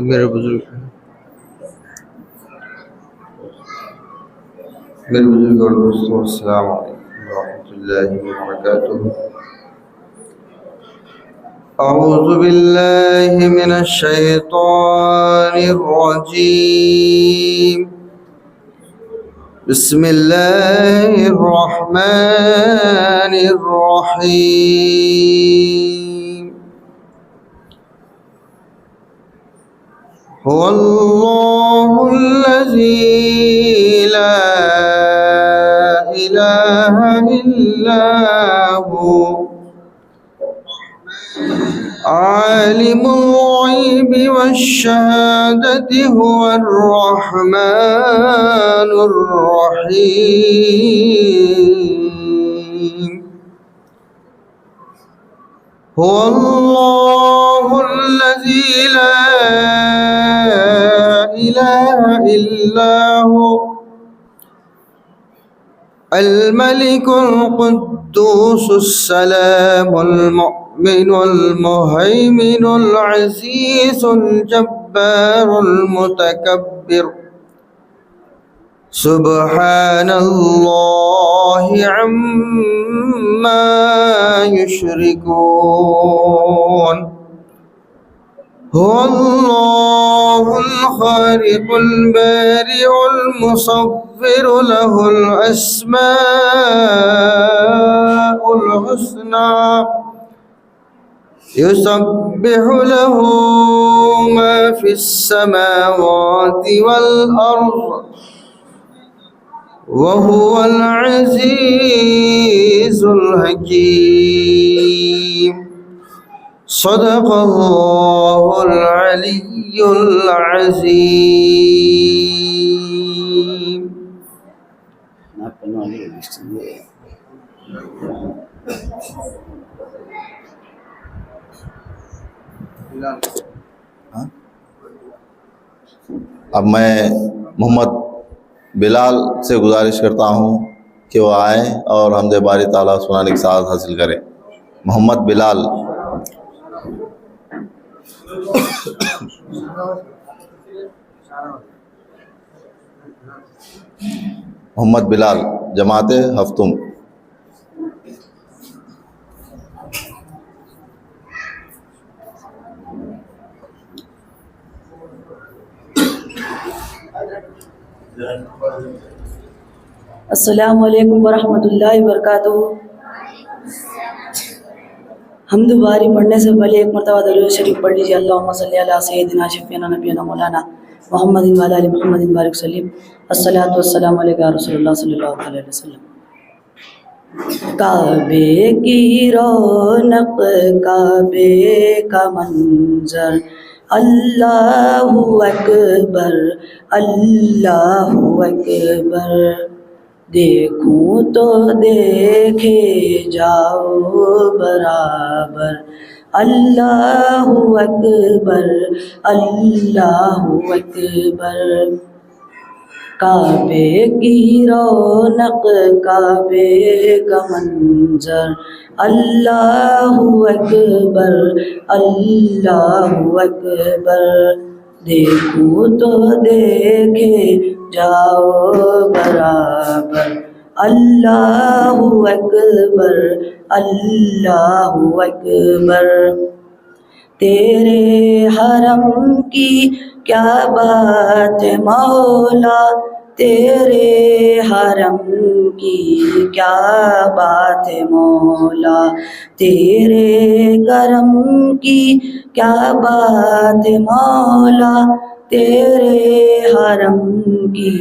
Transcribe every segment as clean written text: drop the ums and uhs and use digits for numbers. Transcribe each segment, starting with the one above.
मेरे बुजुर्ग और दोस्तों, अस्सलाम वालेकुम रहमतुल्लाहि व बरकातुहू। अऊज़ु बिल्लाहि मिनश शैतानिर रजीम। बिस्मिल्लाहिर रहमानिर रहीम। हुवल्लाहुल्लज़ी ला इलाहा इल्ला हु आलिमुल ग़ैबि वश्शहादति हुवर रहमानुर रहीम। हुवल्लाहुल्लज़ी ला इलाहा इल्ला हु अल मलिकुल कुद्दूसुस सलामुल मुमिनुल मुहैमिनुल अज़ीज़ुल जब्बारुल मुतकब्बिर। सुब्हानल्लाहि अम्मा युश्रिकून। हुवल्लाहुल खालिकुल बारिउल मुसव्विरु लहुल अस्माउल हुस्ना। युसब्बिहु लहू मा फिस समावाति वल अर्ज़ व हुवल अज़ीज़ुल हकीम। सदक़ल्लाहुल अलिय्युल अज़ीम। अब मैं मोहम्मद बिलाल से गुजारिश करता हूँ कि वो आए और हमदे बारी ताला सुनाने की साथ हासिल करें। मोहम्मद बिलाल। मोहम्मद बिलाल, जमाते हफ्तुम। अस्सलामु अलैकुम वरहमतुल्लाहि वबरकातुहू। हम्द बारी पढ़ने से पहले एक मरतबा दरूद शरीफ पढ़ लीजिए। अल्लाहुम्मा सल्ली अला सय्यिदिना शफ़ीना नबीना मौलाना मुहम्मदिन व अला आलि मुहम्मदिन बारिक सल्लिम। अस्सलातु वस्सलामु अलैका या रसूलल्लाह सल्लल्लाहु अलैहि वसल्लम। काबे की रौनक, काबे का मंजर, अल्लाहु अकबर, अल्लाहु अकबर। देखूं तो देखे जाओ बराबर, अल्लाहु अकबर, अल्लाहु अकबर। काबे की रौनक, काबे का मंजर, अल्लाहु अकबर, अल्लाहु अकबर। देखूं तो देखे जाओ बराबर, अल्लाहु अकबर, अल्लाहु अकबर। तेरे हरम की क्या बात है मौला, तेरे हरम की क्या बात है मौला। तेरे करम की क्या बात है मौला, तेरे हरम की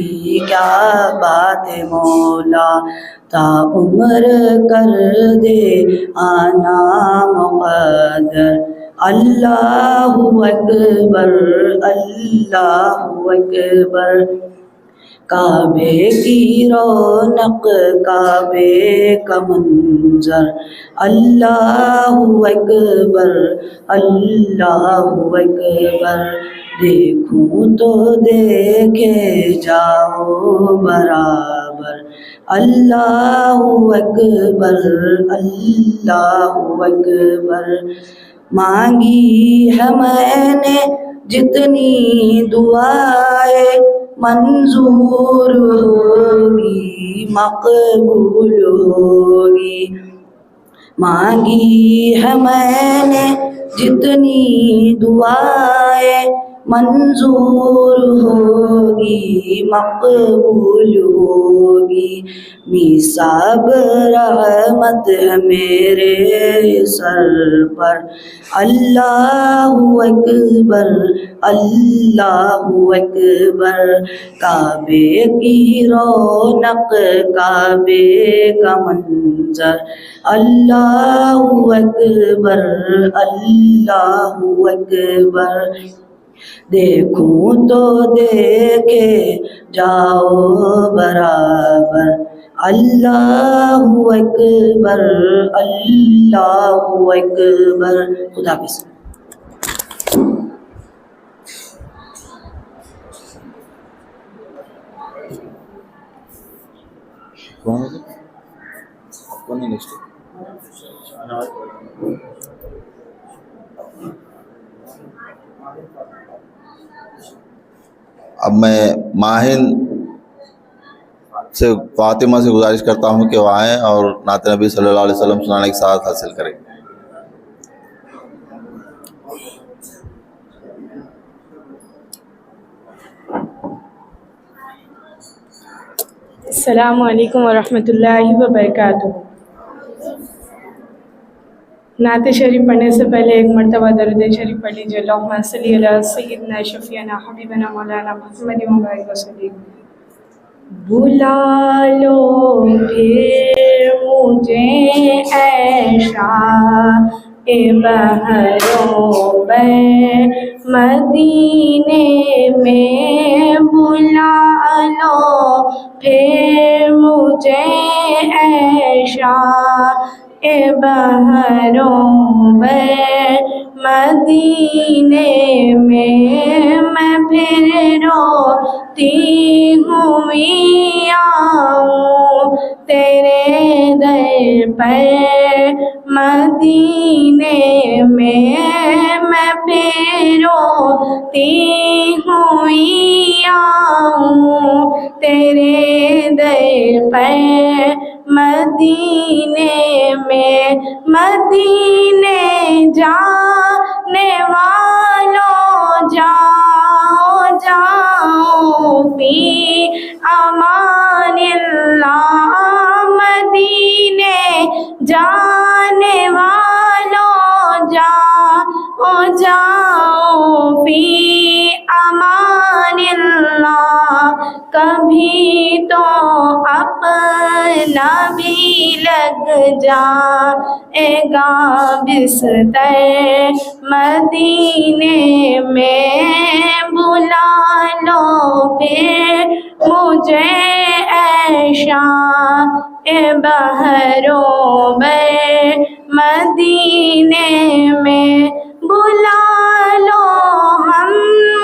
क्या बात है मौला। ता उम्र कर दे आना मुक़द्दर, अल्लाहु अकबर, अल्लाहु अकबर। काबे की रौनक काबे का मंजर अल्लाहु अकबर अल्लाहु अकबर। देखूं तो देखे जाओ बराबर अल्लाहु अकबर अल्लाहु अकबर। मांगी है मैंने जितनी दुआएं मंजूर होगी मकबूल होगी। मांगी है मैंने जितनी दुआएं मंजूर होगी मकबूल होगी। मिसाब रहमत है मेरे सर पर अल्लाहु अकबर अल्लाहु अकबर। काबे की रौनक काबे का मंजर अल्लाहु अकबर अल्लाहु अकबर। देखूं तो देखे जाओ बराबर अल्लाहु अकबर अल्लाहु अकबर। खुदा हाफिज़। कौन है नेक्स्ट? अब मैं माहिन से फातिमा से गुजारिश करता हूँ कि वो आएँ और नात नबी सल्लल्लाहु अलैहि वसल्लम सुनाने की सआदत हासिल करें। अस्सलामु अलैकुम वरहमतुल्लाहि वबरकातुहू। नात शरीफ पढ़ने से पहले एक मरतबा दरूद शरीफ पढ़ लीजिए। अल्लाहुम्मा सल्ली अला सय्यिदना शफीअना हबीबना मौलाना मुहम्मद वसल्लम। बुला लो फिर मुझे ऐशा ए बहरों में मदीने में। बुला लो फिर मुझे ऐशा ए बहरों में मदीने में। मैं फिर रोती हुई आऊं तेरे दर पर मदीने में। मैं फिर रोती हुई आऊं तेरे दर पर मदीने में। मदीने जाने वालों जाओ जाओ फी अमानिल्लाह। मदीने जाने वालों जाओ जाओ फी अमानिल्लाह। कभी तो अपना भी लग जाएगा बिस्तर मदीने में। बुला लो फिर मुझे ऐशा ए बहरों में मदीने में। बुला लो हम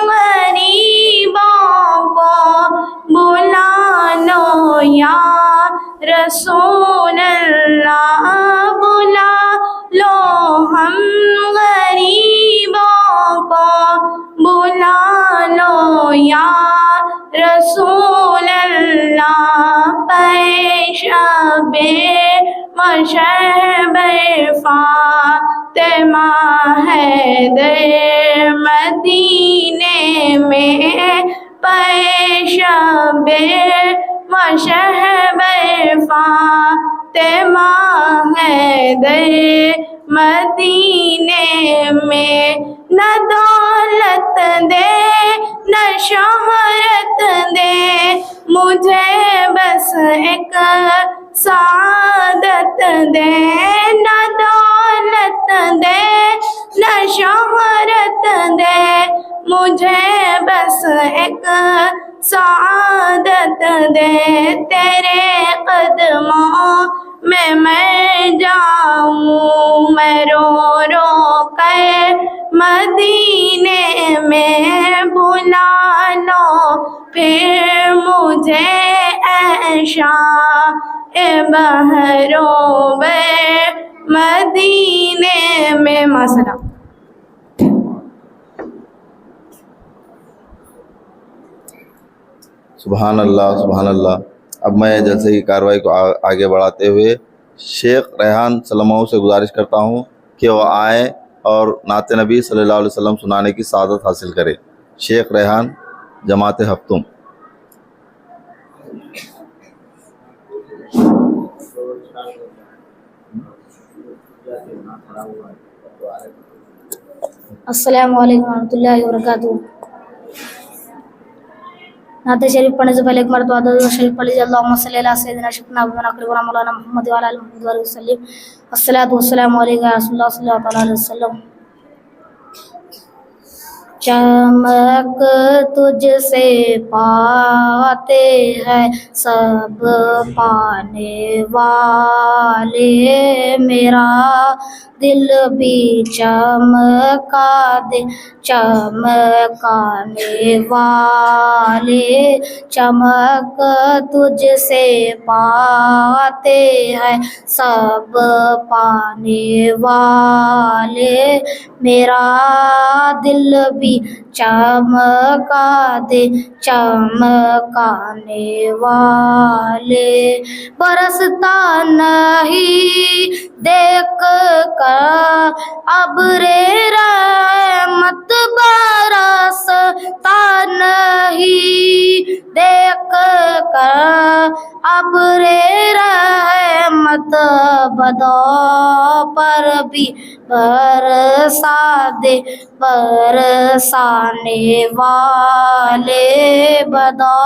गरीबों को बुला लो या रसूल अल्लाह। बुला लो हम गरीबों को बुला लो या रसूल अल्लाह। पैशबे मशहबे फातिमा हैदर मदीने में। पैशबे मशहबे फातिमा हैदर मदीने में। न दौलत दे न शोहरत दे मुझे बस एक सादत दे। न दौलत दे न शोहरत दे मुझे बस एक सआदत दे, तेरे कदमों में मर जाऊं मैं रो रो कर, मदीने में बुला लो फिर मुझे ऐशा बहरों में मदीने में। मसला सुभान अल्लाह सुभान अल्लाह। अब मैं जलसे की कार्रवाई को आगे बढ़ाते हुए शेख रेहान सल्लल्लाहु से गुजारिश करता हूँ कि वह आए और नाते नबी सल्लल्लाहु अलैहि वसल्लम सुनाने की सादत हासिल करें। शेख रेहान, जमात हफ्तुम। अस्सलामु अलैकुम रहमतुल्लाहि व बरकातुहू। नाते शरीफ पढ़ने से पहले एक मरतबा दरूद शरीफ पढ़ लीजिए। अल्लाहुम्मा सल्लि अला सय्यिदिना शफीना व मौलाना मुहम्मद व अला आलिहि मुहम्मद व सल्लिम। अस्सलातु वस्सलामु अलैका या रसूलल्लाह सल्लल्लाहु अलैहि वसल्लम। चमक तुझसे पाते हैं सब पाने वाले, मेरा दिल भी चमका दे चमकाने वाले। चमक तुझसे पाते हैं सब पाने वाले, मेरा दिल भी चमका दे चमकाने वाले। बरसता नहीं देख कर अब्रे रहमत, बरसता नहीं देख कर अब्रे रहमत, बदौ पर भी बरसा दे बरसाने वाले। बदौ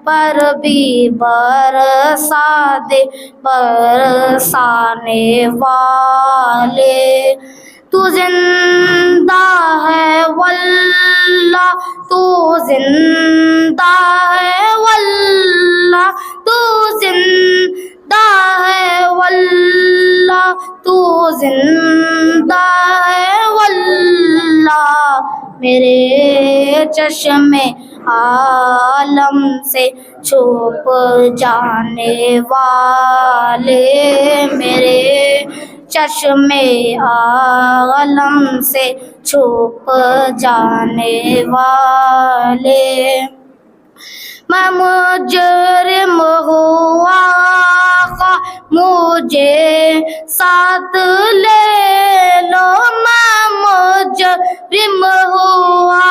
पर भी बरसा दे बरसाने वाले। तू जिंदा है वल्लाह, तू जिंदा है वल्लाह, तू जिंदा है वल्लाह, तू जिंदा है वल्लाह। मेरे चश्मे आलम से छुप जाने वाले, मेरे चश्मे आलम से छुप जाने वाले। मैं मुजरिम हुआ मुझे साथ ले लो, मैं मुजरिम हुआ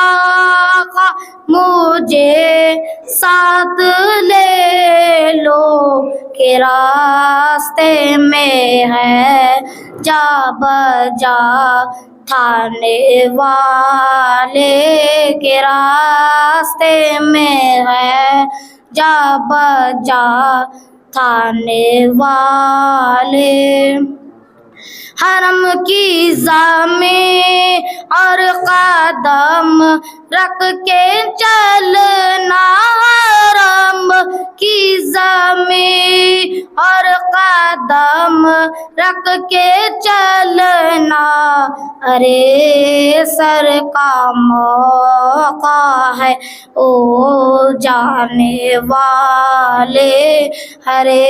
मुझे साथ ले लो, के रास्ते में है जा बजा थाने वाले, के रास्ते में है जा बजा थाने वाले। हरम की ज़मीं और कदम रख के चलना, हरम की ज़मीं और कदम रख के चलना। अरे सर का मौका है ओ जाने वाले, हरे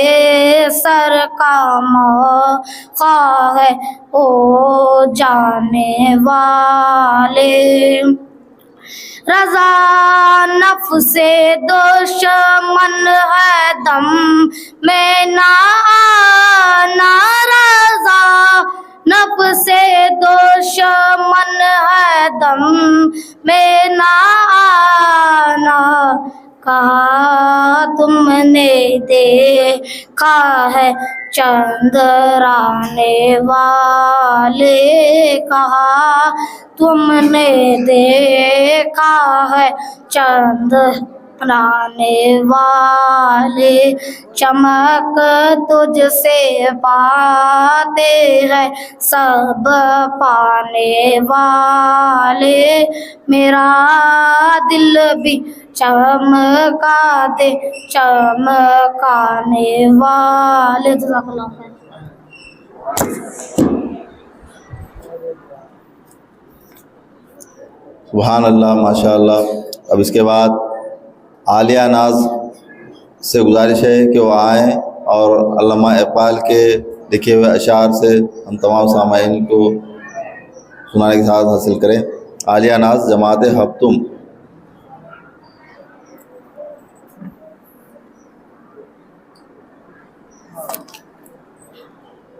सर का मौका है ओ जाने वाले। रज़ा नफ्से दुश्मन है दम में ना आना, रज़ा नफ्से दुश्मन है दम में ना आना। कहा तुमने देखा है चंद्राने वाले, कहा तुमने देखा है चंद्राने वाले। चमक तुझसे पाते हैं सब पाने वाले, मेरा दिल भी चमकाते चमकाने वाले। जज़ाकल्लाह खैर। सुभान अल्लाह, माशाअल्लाह। अब इसके बाद आलिया नाज से गुजारिश है कि वो आएँ और अल्लामा इकबाल के लिखे हुए अशार से हम तमाम सामाईन को सुनाने की साथ हासिल करें। आलिया नाज जमात हफ्तुम।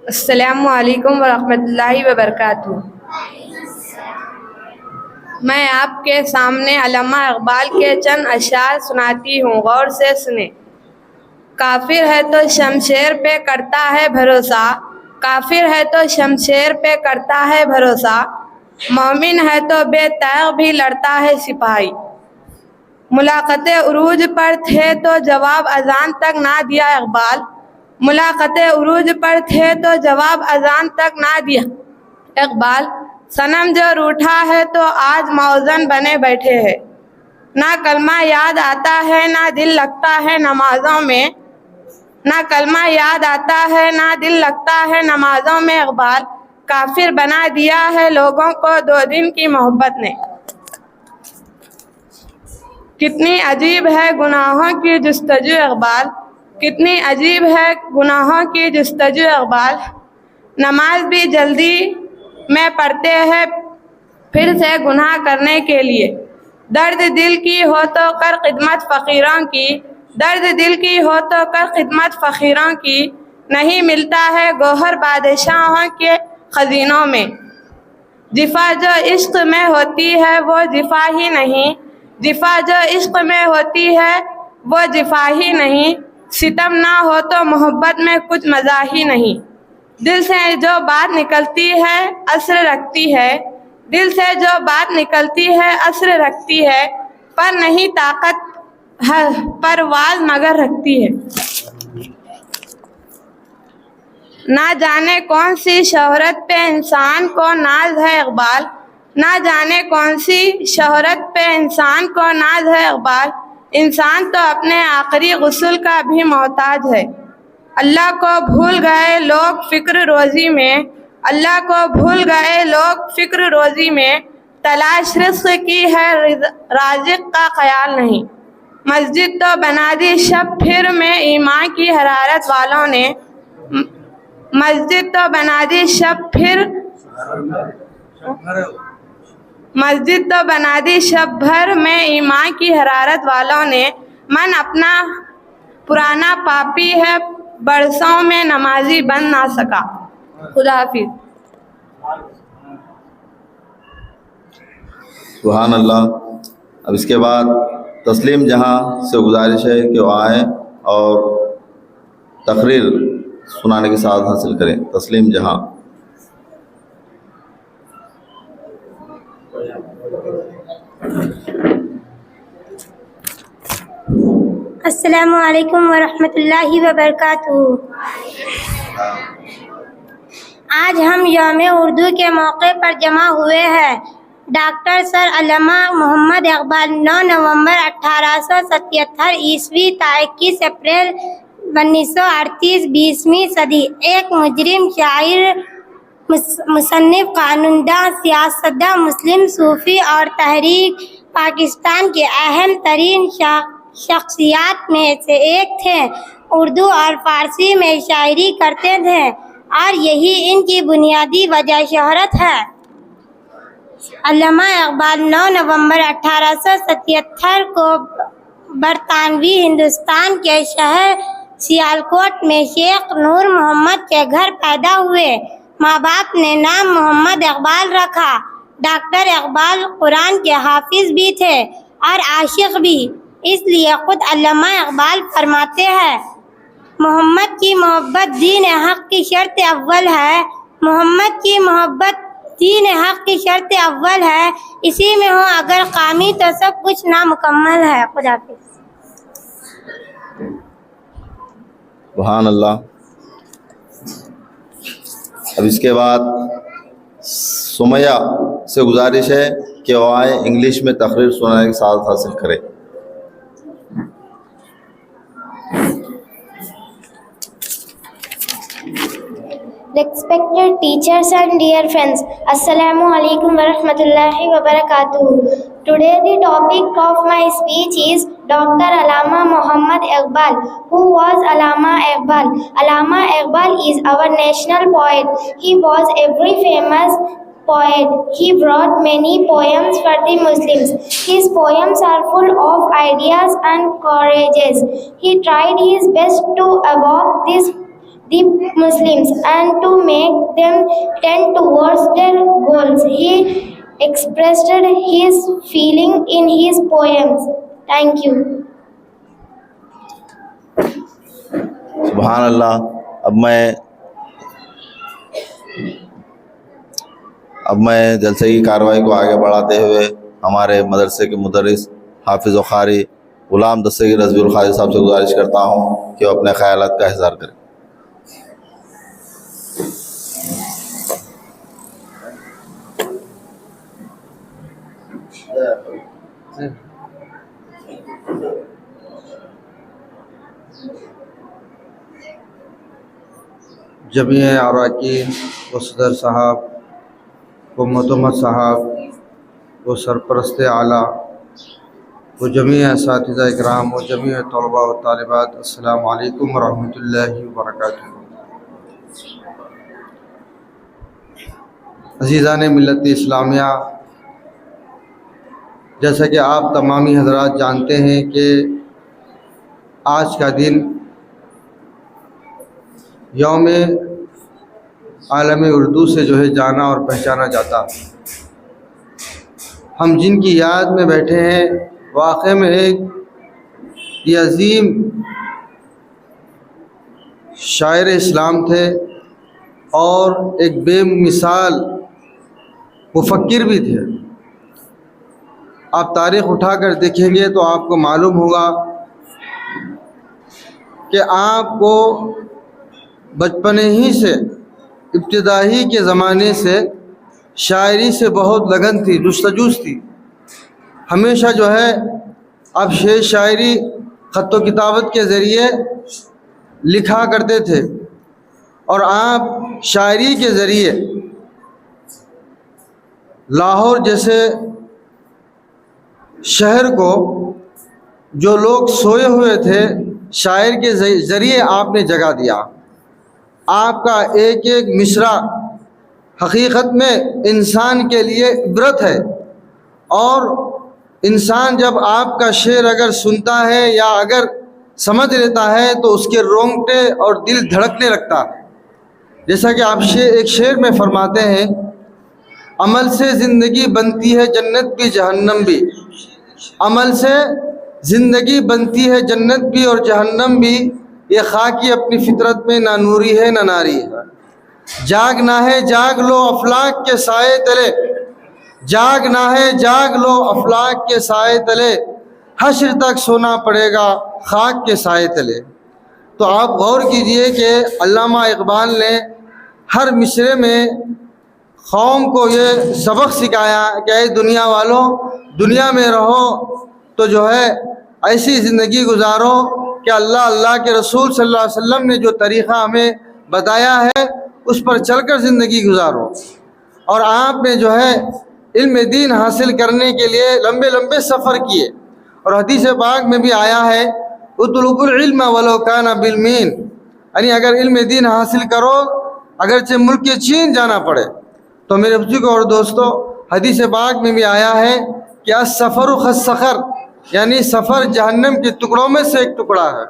अस्सलामु अलैकुम वरहमतुल्लाहि वबरकातुहू। मैं आपके सामने अल्लामा इकबाल के चंद अशार सुनाती हूँ, गौर से सुने। काफिर है तो शमशेर पे करता है भरोसा, काफिर है तो शमशेर पे करता है भरोसा, मोमिन है तो बेतैग भी लड़ता है सिपाही। मुलाकाते उरूज पर थे तो जवाब अजान तक ना दिया इकबाल, मुलाकाते उरूज पर थे तो जवाब अजान तक ना दिया इकबाल। सनम जो रूठा है तो आज मौजन बने बैठे हैं, ना कलमा याद आता है ना दिल लगता है नमाजों में, ना कलमा याद आता है ना दिल लगता है नमाजों में इकबाल। काफिर बना दिया है लोगों को 2 दिन की मोहब्बत ने। कितनी अजीब है गुनाहों की जुस्तजू इकबाल, कितनी अजीब है गुनाहों की जुस्तजू इकबाल। नमाज भी जल्दी में पढ़ते हैं फिर से गुनाह करने के लिए। दर्द दिल की हो तो कर खिदमत फ़कीरों की, दर्द दिल की हो तो कर खिदमत फ़कीरों की। नहीं मिलता है गौहर बादशाहों के खजीनों में। जिफा जो इश्क में होती है वो जिफा ही नहीं, जिफा जो इश्क में होती है वो जिफा ही नहीं। सितम ना हो तो मोहब्बत में कुछ मज़ा ही नहीं। दिल से जो बात निकलती है असर रखती है, दिल से जो बात निकलती है असर रखती है, पर नहीं ताकत है परवाज़ मगर रखती है। ना जाने कौन सी शोहरत पे इंसान को नाज है इकबाल, ना जाने कौन सी शोहरत पे इंसान को नाज है इकबाल। इंसान तो अपने आखिरी गुस्ल का भी मोहताज है। अल्लाह को भूल गए लोग फ़िक्र रोज़ी में, अल्लाह को भूल गए लोग फ़िक्र रोज़ी में। तलाश रिज़्क़ की है राज़िक़ का ख़याल नहीं। मस्जिद तो बना दी शब फिर में ईमान की हरारत वालों ने, मस्जिद तो बना दी शब फिर, मस्जिद तो बना दी शब भर में ईमान की हरारत वालों ने। मन अपना पुराना पापी है बरसों में नमाजी बन ना सका। खुदा हाफिज। सुभान अल्लाह। अब इसके बाद तस्लीम जहां से गुजारिश है कि वो आएँ और तकरीर सुनाने की साथ हासिल करें। तस्लीम जहां। अस्सलामु अलैकुम वरहमतुल्लाहि वबरकातुहू। आज हम यौम उर्दू के मौके पर जमा हुए हैं। डॉक्टर सर अल्लामा मोहम्मद इकबाल 9 नवंबर 1877 ईस्वी 21 अप्रैल 1938 20वीं सदी। एक मुजरिम शायर, मुसन्निफ, कानूनदान, सियासतदान, मुस्लिम सूफ़ी और तहरीक पाकिस्तान के अहम तरीन शख्सियात में से एक थे। उर्दू और फ़ारसी में शायरी करते थे और यही इनकी बुनियादी वजह शोहरत है। अल्लामा इकबाल 9 नवंबर 1877 को बरतानवी हिंदुस्तान के शहर सियालकोट में शेख नूर मोहम्मद के घर पैदा हुए। माँ बाप ने नाम मोहम्मद इकबाल रखा। डॉक्टर इकबाल कुरान के हाफिज भी थे और आशिक भी, इसलिए खुद अल्लामा इकबाल फरमाते हैं, मोहम्मद की मोहब्बत दीन हक़ की शर्त अव्वल है, मोहम्मद की मोहब्बत दीन हक़ की शर्त अव्वल है। इसी में हो अगर कामी तो सब कुछ नामुकम्मल है। खुदा हाफिज़। सुभान अल्लाह। अब इसके बाद सुमैया से गुजारिश है कि वो आए इंग्लिश में तकरीर सुनाने की साथ हासिल करें। Respected teachers and dear friends, Assalamu alaikum wa rahmatullahi wa barakatuh. Today the topic of my speech is Dr. Allama Muhammad Iqbal. Who was Allama Iqbal? Allama Iqbal is our national poet. He was a very famous poet. He wrote many poems for the Muslims. His poems are full of ideas and courageous. He tried his best to evoke the Muslims and to make them tend towards their goals. He expressed his feeling in his poems. Thank you. सुभान अल्लाह। अब मैं जलसे की कार्रवाई को आगे बढ़ाते हुए हमारे मदरसे के मुदर्रिस हाफिज़ व क़ारी ग़ुलाम दस्तगीर रज़वीउल क़ादिर साहब से गुजारिश करता हूँ कि वो अपने ख़यालात का इज़हार करें। जमीय अरकान व सदर साहब व मोहतमद साहब व सरपरस्त आला व जमीय असातिज़ा इकराम व जमीय तलबा व तालिबात, अस्सलामु अलैकुम व रहमतुल्लाहि व बरकातुहू। अज़ीज़ान मिल्लत इस्लामिया, जैसा कि आप तमामी हज़रात जानते हैं कि आज का दिन यौम आलम उर्दू से जो है जाना और पहचाना जाता। हम जिनकी याद में बैठे हैं वाक़ई में एक ये अज़ीम शायर इस्लाम थे और एक बेमिसाल मुफक्किर भी थे। आप तारीख़ उठाकर देखेंगे तो आपको मालूम होगा कि आपको बचपन ही से, इब्तिदाई के ज़माने से शायरी से बहुत लगन थी, जुस्तजू थी। हमेशा जो है आप शेर शायरी ख़त व किताबत के ज़रिए लिखा करते थे और आप शायरी के ज़रिए लाहौर जैसे शहर को, जो लोग सोए हुए थे, शायर के ज़रिए आपने जगा दिया। आपका एक एक मिसरा हकीकत में इंसान के लिए इबरत है और इंसान जब आपका शेर अगर सुनता है या अगर समझ लेता है तो उसके रोंगटे और दिल धड़कने लगता है। जैसा कि आप एक शेर में फरमाते हैं, अमल से ज़िंदगी बनती है जन्नत भी जहन्नम भी। अमल से ज़िंदगी बनती है जन्नत भी और जहन्नम भी, ये खाकी अपनी फितरत में ना नूरी है ना नारी है। जागना है जाग लो अफलाक के साए तले, जागना है जाग लो अफलाक के साए तले, हश्र तक सोना पड़ेगा खाक के साए तले। तो आप गौर कीजिए कि अल्लामा इकबाल ने हर मिसरे में कौम को ये सबक सिखाया कि ऐ दुनिया वालों, दुनिया में रहो तो जो है ऐसी ज़िंदगी गुजारो कि अल्लाह, अल्लाह के रसूल सल्लल्लाहु अलैहि वसल्लम ने जो तरीक़ा हमें बताया है उस पर चलकर ज़िंदगी गुजारो। और आपने जो है इल्म दीन हासिल करने के लिए लंबे लंबे सफ़र किए और हदीस पाक में भी आया है, उतलुबुल इल्म वलो काना बिल मीन, यानी अगर इल्म दीन हासिल करो अगरचे मुल्क चीन जाना पड़े। तो मेरे बुजुर्ग और दोस्तों, हदीस पाक में भी आया है कि सफ़र खस्सखर, यानी सफ़र जहन्नम के टुकड़ों में से एक टुकड़ा है।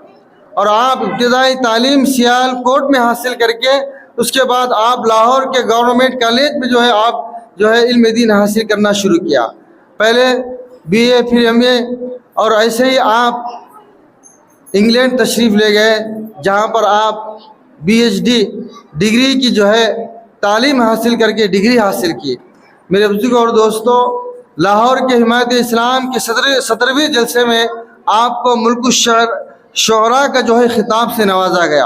और आप इब्तिदाई तालीम सियालकोट में हासिल करके उसके बाद आप लाहौर के गवर्नमेंट कॉलेज में जो है आप जो है इल्म दीन हासिल करना शुरू किया। पहले BA फिर MA और ऐसे ही आप इंग्लैंड तशरीफ़ ले गए जहाँ पर आप PhD डिग्री की जो है तालीम हासिल करके डिग्री हासिल की। मेरे बुजुर्ग और दोस्तों, लाहौर के हिमायत इस्लाम के 17वें जलसे में आपको मुल्क शुअरा का जो है ख़िताब से नवाजा गया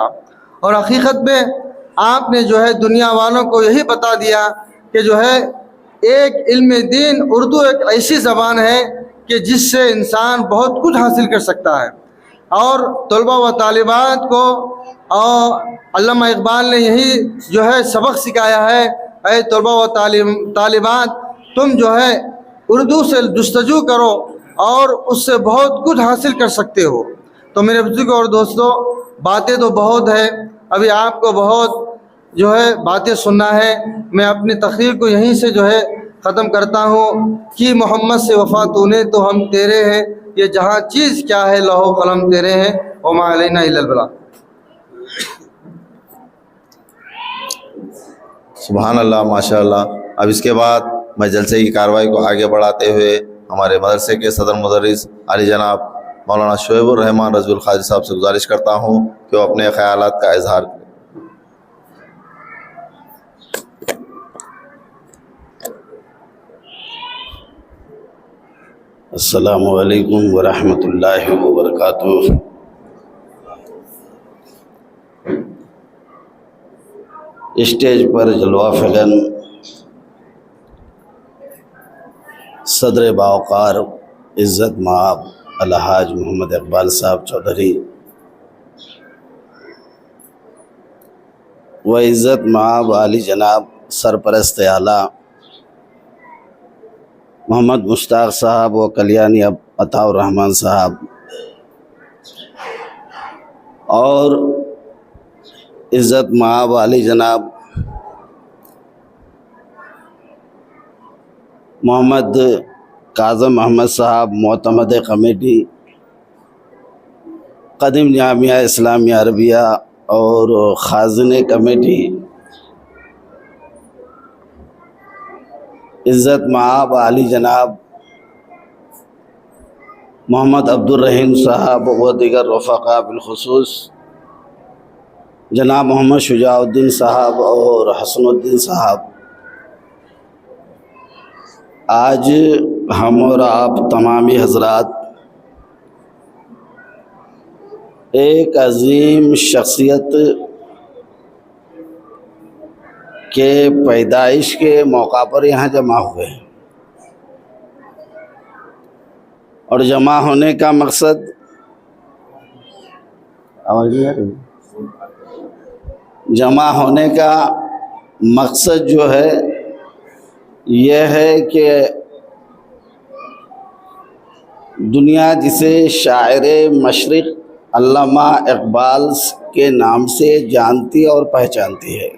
और हकीकत में आपने जो है दुनिया वालों को यही बता दिया कि जो है एक इल्म दीन उर्दू एक ऐसी ज़बान है कि जिससे इंसान बहुत कुछ हासिल कर सकता है। और तलबा व तालिबात को और अल्लामा इकबाल ने यही जो है सबक सिखाया है, ऐ तलबा व तालिबात तुम जो है उर्दू से जुस्तजू करो और उससे बहुत कुछ हासिल कर सकते हो। तो मेरे बुजुर्ग और दोस्तों, बातें तो बहुत है, अभी आपको बहुत जो है बातें सुनना है। मैं अपनी तकरीर को यहीं से जो है ख़त्म करता हूँ कि मोहम्मद से वफ़ा तूने तो हम तेरे हैं, ये जहाँ चीज़ क्या है लौह कलम तेरे हैं, वमा अलैना इल्लल बलाग। सुभान अल्लाह, माशाअल्लाह। अब इसके बाद मैं जलसे की कार्रवाई को आगे बढ़ाते हुए हमारे मदरसे के सदर मुदर्रिस अली जनाब मौलाना शोएबुर रहमान रज़ीउल क़ादिर साहब से गुजारिश करता हूँ कि वो अपने ख़यालात का इजहार करें। अस्सलामु अलैकुम वरहमतुल्लाहि वबरकातुहू। स्टेज पर जलवा फ़गन सदर बावकार इज़्ज़त माब अलहाज मोहम्मद इकबाल साहब चौधरी व इज़्ज़त माब आली जनाब सरपरस्त आला मोहम्मद मुश्ताक साहब व कल्याणी अताउर रहमान साहब और इज़्ज़त माब आली जनाब मोहम्मद काज़म अहमद साहब मोतमद कमेटी क़दीम जामिया इस्लामिया अरबिया और ख़ाज़िन कमेटी, इज़्ज़त माब आली जनाब मोहम्मद अब्दुल रहीम साहब व दीगर रफ़क़ा बिलख़ुसूस जनाब मोहम्मद शुजाउद्दीन साहब और हसनुद्दीन साहब, आज हम और आप तमामी हज़रात एक अज़ीम शख्सियत के पैदाइश के मौका पर यहाँ जमा हुए हैं और जमा होने का मकसद जमा होने का मकसद जो है यह है कि दुनिया जिसे शायर मशरिक़ अल्लामा इकबाल के नाम से जानती और पहचानती है,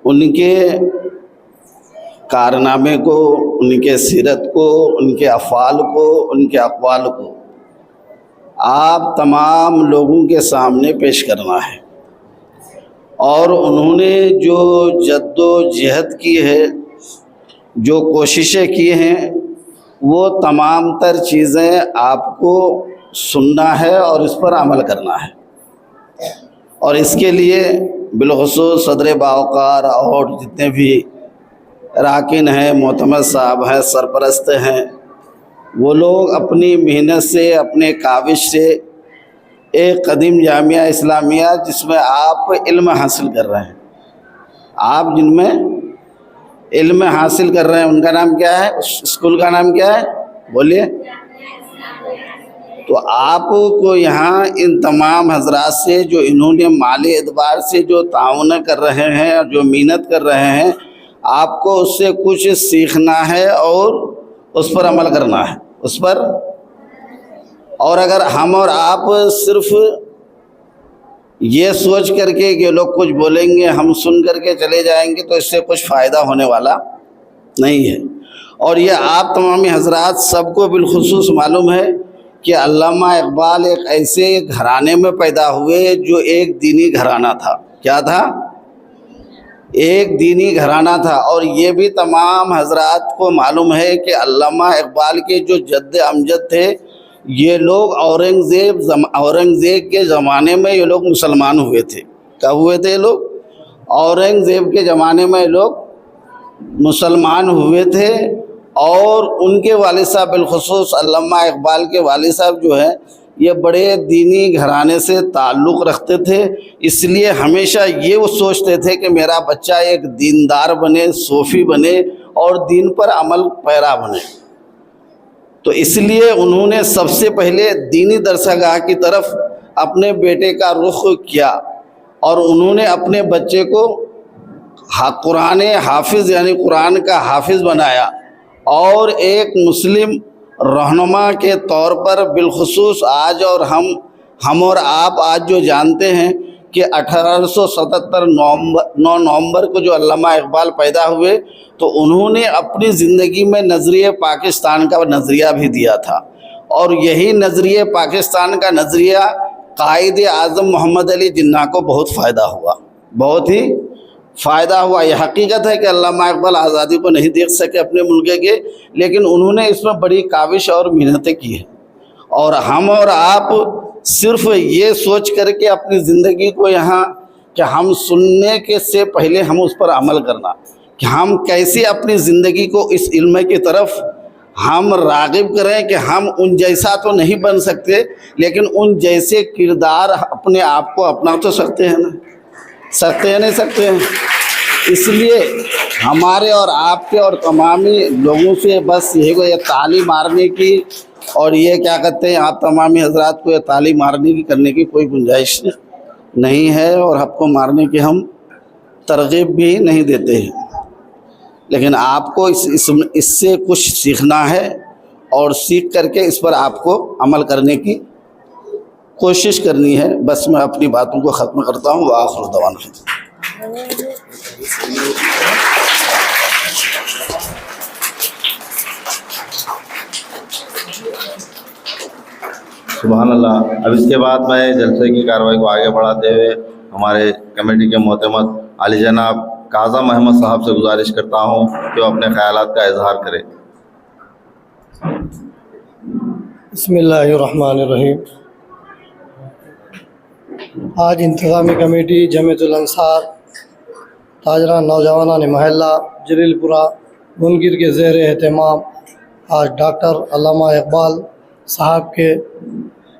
उनके कारनामे को, उनके सीरत को, उनके अफ़ाल को, उनके अक़वाल को आप तमाम लोगों के सामने पेश करना है। और उन्होंने जो जद्दोजहद की है, जो कोशिशें की हैं, वो तमाम तर चीज़ें आपको सुनना है और इस पर अमल करना है। और इसके लिए बिलख़ुसूस सदर बावकार और जितने भी राकिन हैं, मोतमद साहब हैं, सरपरस्त हैं, वो लोग अपनी मेहनत से, अपने काविश से एक कदीम जामिया इस्लामिया जिसमें आप इल्म हासिल कर रहे हैं, आप जिनमें इल्म हासिल कर रहे हैं, उनका नाम क्या है, उस स्कूल का नाम क्या है, बोलिए। तो आपको यहाँ इन तमाम हजरात से जो इन्होंने माली एतबार से जो ताउन कर रहे हैं और जो मेहनत कर रहे हैं, आपको उससे कुछ सीखना है और उस पर अमल करना है, उस पर। और अगर हम और आप सिर्फ ये सोच करके कि लोग कुछ बोलेंगे हम सुन करके चले जाएंगे, तो इससे कुछ फ़ायदा होने वाला नहीं है। और ये आप तमामी हजरात सबको बिलखुसूस मालूम है कि अल्लामा इकबाल एक ऐसे घराने में पैदा हुए जो एक दीनी घराना था। क्या था? एक दीनी घराना था। और ये भी तमाम हजरात को मालूम है कि अल्लामा इकबाल के जो जद्द अमजद थे, ये लोग औरंगज़ेब के ज़माने में ये लोग मुसलमान हुए थे। कब हुए थे ये लोग? औरंगज़ेब के ज़माने में ये लोग मुसलमान हुए थे। और उनके वालिद साहब बिलखुसूस अल्लामा इकबाल के वालिद साहब जो है, ये बड़े दीनी घराने से ताल्लुक़ रखते थे। इसलिए हमेशा ये वो सोचते थे कि मेरा बच्चा एक दीनदार बने, सूफ़ी बने और दीन पर अमल पैरा बने। तो इसलिए उन्होंने सबसे पहले दीनी दरसगाह की तरफ अपने बेटे का रुख किया और उन्होंने अपने बच्चे को कुरान हाफिज़ यानी कुरान का हाफिज़ बनाया और एक मुस्लिम रहनुमा के तौर पर बिलखुसूस आज और हम और आप आज जो जानते हैं कि 1877 9 नवंबर को जो अल्लामा इकबाल पैदा हुए तो उन्होंने अपनी ज़िंदगी में नज़रिए पाकिस्तान का नज़रिया भी दिया था और यही नज़रिए पाकिस्तान का नज़रिया कायद आज़म मोहम्मद अली जिन्ना को बहुत फ़ायदा हुआ, बहुत ही फ़ायदा हुआ। यह हकीकत है कि अल्लामा इकबाल आज़ादी को नहीं देख सके अपने मुल्क के, लेकिन उन्होंने इसमें बड़ी काविश और मेहनतें की है और हम और आप सिर्फ ये सोच करके अपनी ज़िंदगी को यहाँ कि हम सुनने के से पहले हम उस पर अमल करना कि हम कैसे अपनी ज़िंदगी को इस इल्म की तरफ हम राग़िब करें कि हम उन जैसा तो नहीं बन सकते लेकिन उन जैसे किरदार अपने आप को अपना तो सकते हैं ना, सकते हैं नहीं सकते हैं। इसलिए हमारे और आपके और तमामी लोगों से बस ये तालीम मारने की और ये क्या कहते हैं आप तमामी हजरात को ये तालीम मारने की करने की कोई गुंजाइश नहीं है और आपको मारने की हम तरगीब भी नहीं देते हैं, लेकिन आपको इससे कुछ सीखना है और सीख करके इस पर आपको अमल करने की कोशिश करनी है। बस मैं अपनी बातों को ख़त्म करता हूँ। आखिर दवाना सुभान अल्लाह। अब इसके बाद मैं जलसे की कार्रवाई को आगे बढ़ाते हुए हमारे कमेटी के मोहतरम आली जनाब काज़ा महमद साहब से गुजारिश करता हूँ कि वो अपने ख़यालात का इजहार करें। बिस्मिल्लाहिर्रहमानिर्रहीम। आज इंतज़ामी कमेटी जमीयतुल अंसार ताजरा नौजवान महल्ला जलीलपुरा मुनगिर के ज़ेर एहतमाम आज डॉक्टर अल्लामा इकबाल साहब के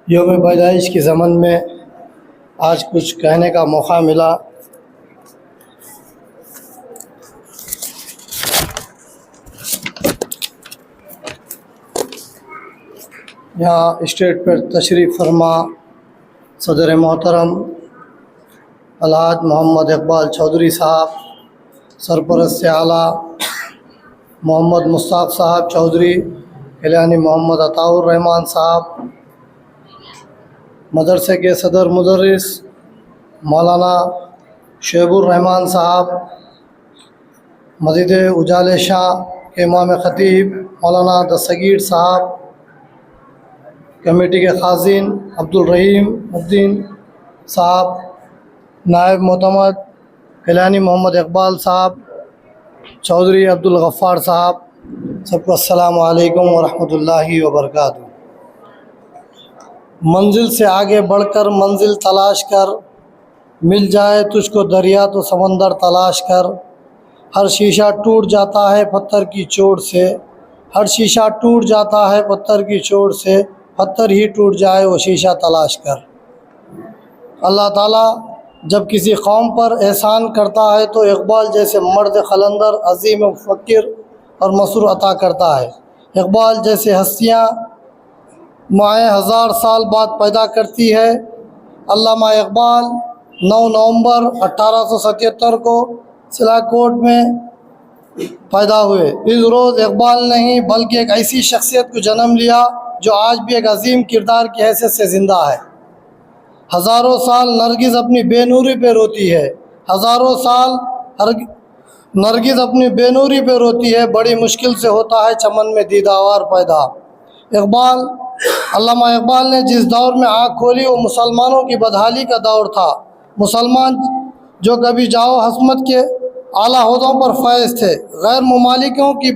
यौम पैदाइश के ज़मन में आज कुछ कहने का मौका मिला। यहाँ स्टेज पर तशरीफ़ फरमा सदर मोहतरम अलहाज मोहम्मद इकबाल चौधरी साहब, सरपरस्त आला मोहम्मद मुश्ताक साहब चौधरी, कल्याणी मोहम्मद अताउर रहमान साहब, मदरसे के सदर मुदर्रिस मौलाना शेबुर रहमान साहब, मस्जिद उजाले शाह के इमाम ख़तीब मौलाना दस्तगीर साहब, कमेटी के खाज़िन अब्दुल रहीम उद्दीन साहब, नायब मोतमद कल्याणी मोहम्मद इकबाल साहब, चौधरी अब्दुल गफ़्फ़ार साहब, सबको अस्सलामु अलैकुम व रहमतुल्लाहि व बरकातुहू। मंजिल से आगे बढ़कर मंजिल तलाश कर, मिल जाए तुझको दरिया तो समंदर तलाश कर। हर शीशा टूट जाता है पत्थर की चोट से, हर शीशा टूट जाता है पत्थर की चोट से, पत्थर ही टूट जाए वो शीशा तलाश कर। अल्लाह ताला जब किसी कौम पर एहसान करता है तो इकबाल जैसे मर्द क़लंदर अज़ीम फ़कीर और मसरूर अता करता है। इकबाल जैसे हस्तियाँ माए 1000 साल बाद पैदा करती है। अल्लामा इकबाल 9 नवंबर 1877 को सिलाकोट में पैदा हुए। इस रोज़ इकबाल नहीं बल्कि एक ऐसी शख्सियत को जन्म लिया जो आज भी एक अजीम किरदार की हैसियत से ज़िंदा है। हज़ारों साल नरगिस अपनी बेनूरी पे रोती है, हज़ारों साल नरगिस अपनी बेनूरी पे रोती है, बड़ी मुश्किल से होता है चमन में दीदार पैदा। इकबाल अल्लामा इकबाल ने जिस दौर में आँख खोली वो मुसलमानों की बदहाली का दौर था। मुसलमान जो कभी जाओ हस्मत के आला ओहदों पर फैज़ थे, गैर मुमालिकों की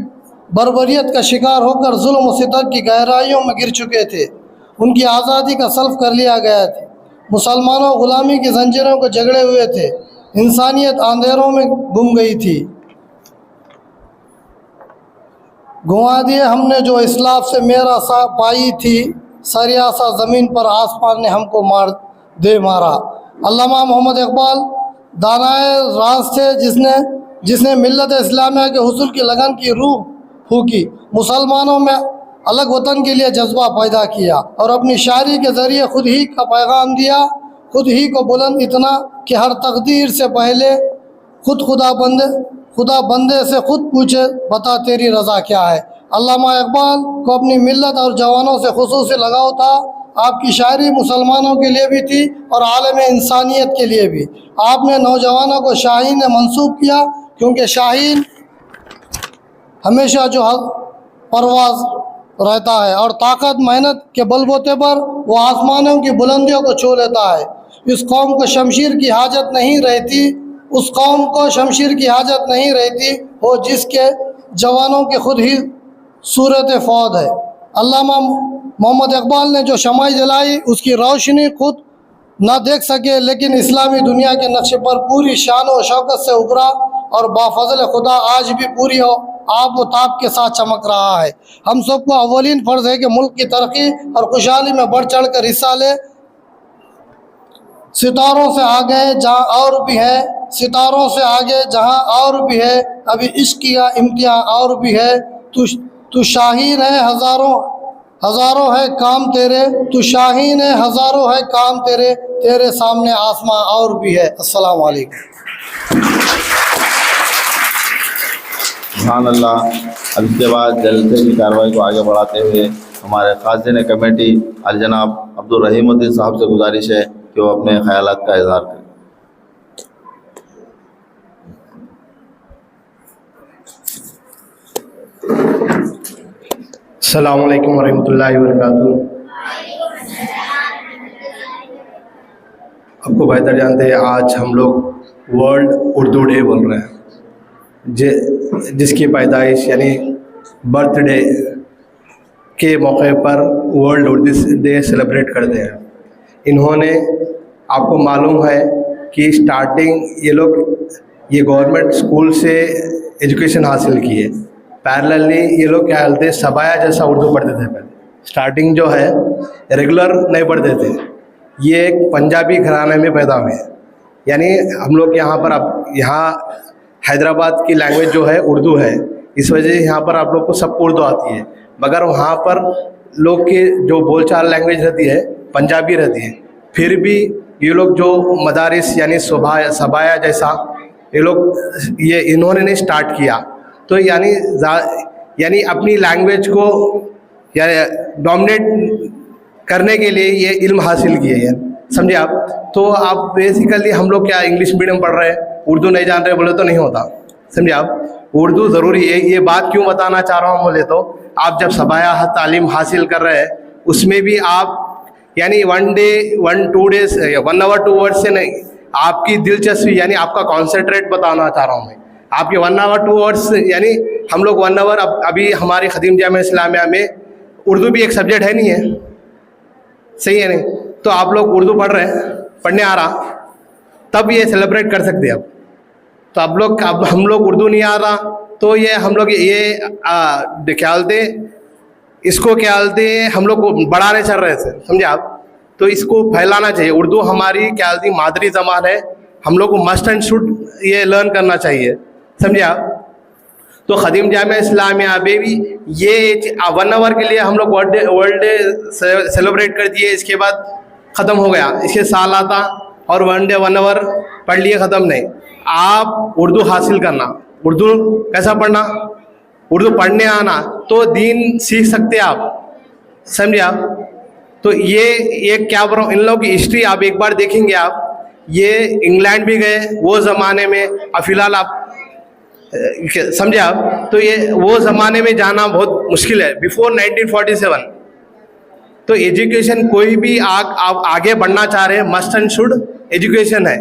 बर्बरियत का शिकार होकर जुल्म व सितम की गहराइयों में गिर चुके थे। उनकी आज़ादी का सल्फ कर लिया गया था। मुसलमानों ग़ुलामी की जंजीरों को जगड़े हुए थे, इंसानियत अंधेरों में गुम गई थी। घुमा दिए हमने जो इस्लाफ से मेरा सा पाई थी, सरियासा ज़मीन पर आसमान ने हमको मारा। अल्लामा मोहम्मद इकबाल दानाए राज थे जिसने मिल्लत इस्लामिया के हुसूल की लगन की रूह फूकी। मुसलमानों में अलग वतन के लिए जज्बा पैदा किया और अपनी शायरी के ज़रिए खुद ही का पैगाम दिया, खुद ही को बुलंद इतना कि हर तकदीर से पहले खुदा बंदे से खुद पूछे, बता तेरी रज़ा क्या है। अल्लामा इकबाल को अपनी मिल्लत और जवानों से खुसूसी लगाव था। आपकी शायरी मुसलमानों के लिए भी थी और आलम इंसानियत के लिए भी। आपने नौजवानों को शाहीन मंसूब किया, क्योंकि शाहीन हमेशा जो परवाज़ रहता है और ताकत मेहनत के बलबूते पर वो आसमानों की बुलंदियों को छू लेता है। इस कौम को शमशीर की हाजत नहीं रहती, उस कौम को शमशीर की हाजत नहीं रहती वो जिसके जवानों की खुद ही सूरत फौद है। अल्लामा मोहम्मद इकबाल ने जो शमाई जलाई उसकी रोशनी खुद ना देख सके, लेकिन इस्लामी दुनिया के नक्शे पर पूरी शान और शौकत से उभरा और बाफजल खुदा आज भी पूरी आब व ताब के साथ चमक रहा है। हम सबको अव्वलीन फ़र्ज़ है कि मुल्क की तरक्की और खुशहाली में बढ़ चढ़ कर हिस्सा ले। सितारों से आगे जहाँ और भी है, सितारों से आगे जहाँ और भी है, अभी इश्क का इम्तिहान और भी है। तू शाहीन है, हज़ारों है काम तेरे, तू शाहीन है, हज़ारों है काम तेरे, तेरे सामने आसमां और भी है। अस्सलाम वालेकुम। सुभान अल्लाह। अब इसके बाद जलसे की कार्रवाई को आगे बढ़ाते हुए हमारे खाज़िन कमेटी अल-जनाब अब्दुल रहीमुद्दीन साहब से गुजारिश है कि वो अपने ख्यालात का इज़हार करें। अस्सलामु अलैकुम वरहमतुल्लाहि वबरकातुहू। आपको बेहतर जानते हैं आज हम लोग वर्ल्ड उर्दू डे बोल रहे हैं, जिसकी पैदाइश यानी बर्थडे के मौके पर वर्ल्ड उर्दू डे सेलिब्रेट करते हैं। इन्होंने, आपको मालूम है कि स्टार्टिंग ये गवर्नमेंट स्कूल से एजुकेशन हासिल की है। पैरेलली ये लोग क्या बोलते हैं, सबाया जैसा उर्दू पढ़ते थे पहले। स्टार्टिंग जो है रेगुलर नहीं पढ़ते थे, ये एक पंजाबी घराने में पैदा हुए। यानी हम लोग यहाँ पर, अब यहाँ हैदराबाद की लैंग्वेज जो है उर्दू है, इस वजह से यहाँ पर आप लोग को सब उर्दू आती है, मगर वहाँ पर लोग के जो बोलचाल लैंग्वेज रहती है पंजाबी रहती है। फिर भी ये लोग जो मदारिस यानी सबाया जैसा ये इन्होंने नहीं स्टार्ट किया, तो यानी अपनी लैंग्वेज को डोमिनेट करने के लिए ये इल्म हासिल किए हैं, समझे आप। तो आप बेसिकली हम लोग क्या इंग्लिश मीडियम पढ़ रहे हैं, उर्दू नहीं जान रहे बोले तो नहीं होता, समझे आप। उर्दू ज़रूरी है। ये बात क्यों बताना चाह रहा हूँ बोले तो, आप जब सबाया तालीम हासिल कर रहे हैं उसमें भी आप यानी 1 डे 1-2 डेज 1 आवर 2 आवर्स से नहीं, आपकी दिलचस्पी यानी आपका कॉन्सेंट्रेट बताना चाह रहा हूँ मैं। आपके 1 आवर 2 आवर्स यानी हम लोग 1 आवर, अभी हमारी खदीम जामिया इस्लामिया में उर्दू भी एक सब्जेक्ट है, नहीं है, सही है नहीं, तो आप लोग उर्दू पढ़ रहे हैं, पढ़ने आ रहा, तब ये सेलिब्रेट कर सकते हैं। अब तो अब हम लोग उर्दू नहीं आ रहा, तो ये हम लोग ये क्या बोलते, इसको क्या बोलते हैं, हम लोग को बढ़ाने चल रहे थे, समझे आप। तो इसको फैलाना चाहिए। उर्दू हमारी क्या बोलती मादरी ज़बान है, हम लोग को मस्ट एंड शुड ये लर्न करना चाहिए, समझे आप। तो खदीम जामिया इस्लामिया में भी ये 1 आवर के लिए हम लोग वर्ल्ड डे सेलिब्रेट कर दिए, इसके बाद ख़त्म हो गया, इसके साल आता और 1 डे 1 आवर पढ़ लिए, ख़त्म नहीं। आप उर्दू हासिल करना, उर्दू कैसा पढ़ना, उर्दू पढ़ने आना, तो दीन सीख सकते आप, समझे आप। तो ये क्या बोल रहा हूँ, इन लोगों की हिस्ट्री आप एक बार देखेंगे आप, ये इंग्लैंड भी गए वो ज़माने में, अब फिलहाल आप समझे आप। तो ये वो ज़माने में जाना बहुत मुश्किल है, बिफोर 1947। तो एजुकेशन कोई भी आप आगे बढ़ना चाह रहे हैं, मस्ट एंड शुड एजुकेशन है,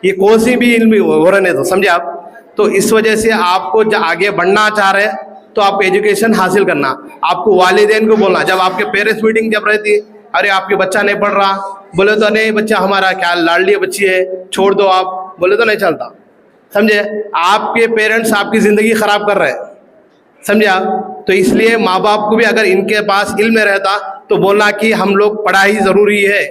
ये कोई सी भी इल्म हो रहे हैं, तो समझे आप। तो इस वजह से आपको जब आगे बढ़ना चाह रहे हैं तो आपको एजुकेशन हासिल करना, आपको वालिदैन को बोलना। जब आपके पेरेंट्स मीटिंग जब रहती है, अरे आपके बच्चा नहीं पढ़ रहा, बोले तो नहीं बच्चा हमारा क्या लाडली बच्ची है, छोड़ दो आप, बोले तो नहीं चलता, समझे। आपके पेरेंट्स आपकी ज़िंदगी ख़राब कर रहे हैं, समझे आप। तो इसलिए माँ बाप को भी अगर इनके पास इल्म रहता तो बोलना कि हम लोग पढ़ाई ज़रूरी है,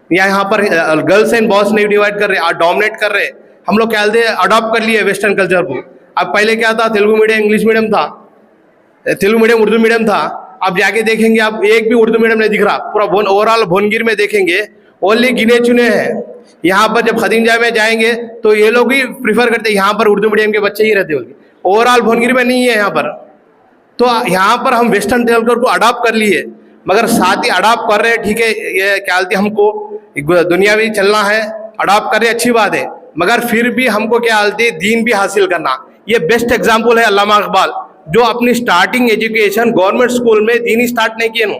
या यहाँ पर गर्ल्स एंड बॉयज़ नहीं डिवाइड कर रहे, डोमिनेट कर रहे। हम लोग क्या बोलते हैं, अडॉप्ट कर लिए वेस्टर्न कल्चर को। अब पहले क्या था, तेलुगु मीडियम इंग्लिश मीडियम था, तेलुगु मीडियम उर्दू मीडियम था। आप जाके देखेंगे, आप एक भी उर्दू मीडियम नहीं दिख रहा। पूरा ओवरऑल भुवनगिर में देखेंगे ओनली गिने चुने हैं। यहाँ पर जब खदीमजा में जाएंगे तो ये लोग ही प्रीफर करते हैं, यहाँ पर उर्दू मीडियम के बच्चे ही रहते होंगे। ओवरऑल भुवनगिर में नहीं है यहाँ पर। तो यहाँ पर हम वेस्टर्न कल्चर को अडॉप्ट कर लिए, मगर साथ ही अडॉप्ट कर रहे हैं, ठीक है, ये क्या बोलते हैं, हमको दुनियावी चलना है, अडॉप्ट कर रहे अच्छी बात है, मगर फिर भी हमको क्या बोलते हैं, दीन भी हासिल करना। ये बेस्ट एग्जाम्पल है अल्लामा इकबाल, जो अपनी स्टार्टिंग एजुकेशन गवर्नमेंट स्कूल में दीनी स्टार्ट नहीं किए,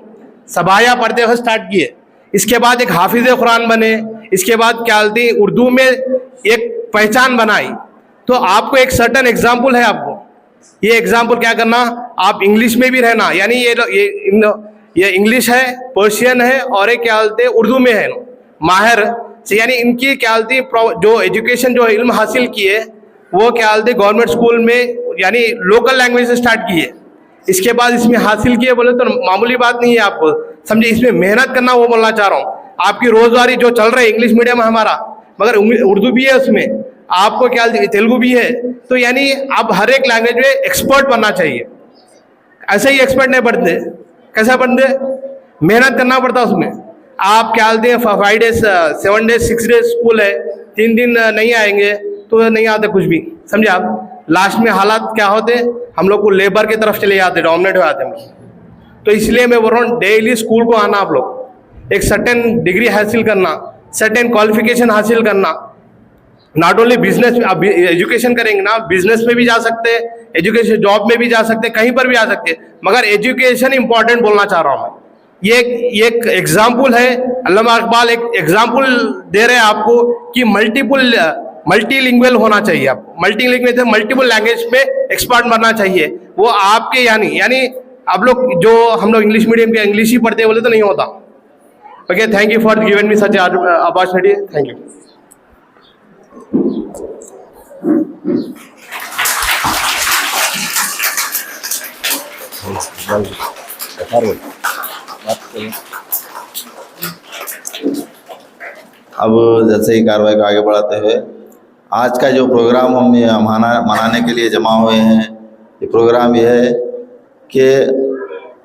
सबाया पढ़ते हुए स्टार्ट किए। इसके बाद एक हाफिज कुरान बने, इसके बाद क्या बोलते हैं उर्दू में एक पहचान बनाई। तो आपको एक सर्टन एग्जाम्पल है, आपको ये एग्जाम्पल क्या करना, आप इंग्लिश में भी रहना, यानी ये इंग्लिश है, पर्शियन है, और एक क्या बोलते हैं उर्दू में है माहिर से, यानी इनकी क्या बोलती जो एजुकेशन जो इल्म हासिल किए वो क्या बोलते हैं गवर्नमेंट स्कूल में, यानी लोकल लैंग्वेज से स्टार्ट किए। इसके बाद इसमें हासिल किए बोले तो मामूली बात नहीं है, आपको समझे, इसमें मेहनत करना, वो बोलना चाह रहा हूँ। आपकी रोजगारी जो चल रहा है, इंग्लिश मीडियम है हमारा, मगर उर्दू भी है उसमें, आपको क्या तेलुगु भी है, तो यानी आप हर एक लैंग्वेज में एक्सपर्ट बनना चाहिए। ऐसे ही एक्सपर्ट नहीं बनते, कैसे बनते, मेहनत करना पड़ता उसमें। आप क्या बोलते हैं 5 डेज 7 डेज 6 डेज स्कूल है, 3 दिन नहीं आएंगे तो नहीं आते कुछ भी, समझे आप। लास्ट में हालात क्या होते, हम लोग को लेबर की तरफ चले जाते, डोमिनेट हो जाते हम लोग। तो इसलिए मैं बोल रहा हूँ डेली स्कूल को आना, आप लोग एक सर्टेन डिग्री हासिल करना, सर्टेन क्वालिफिकेशन हासिल करना। नॉट ओनली बिजनेस, आप एजुकेशन करेंगे ना, बिजनेस में भी जा सकते हैं, एजुकेशन जॉब में भी जा सकते हैं, कहीं पर भी आ सकते हैं, मगर एजुकेशन इंपॉर्टेंट बोलना चाह रहा हूँ मैं। ये एक एग्जाम्पल है, अल्लामा इकबाल एक एग्जाम्पल दे रहे हैं आपको कि मल्टीलिंगुअल होना चाहिए। आप मल्टीलिंगुअल, मल्टीपल लैंग्वेज में एक्सपर्ट बनना चाहिए। वो आपके यानी आप लोग जो हम लोग इंग्लिश मीडियम के इंग्लिश ही पढ़ते बोले तो नहीं होता। Okay, thank you for giving me such opportunity, thank you. अब जैसे ही कार्रवाई को आगे बढ़ाते हुए, आज का जो प्रोग्राम हम मनाने के लिए जमा हुए हैं, ये प्रोग्राम ये है कि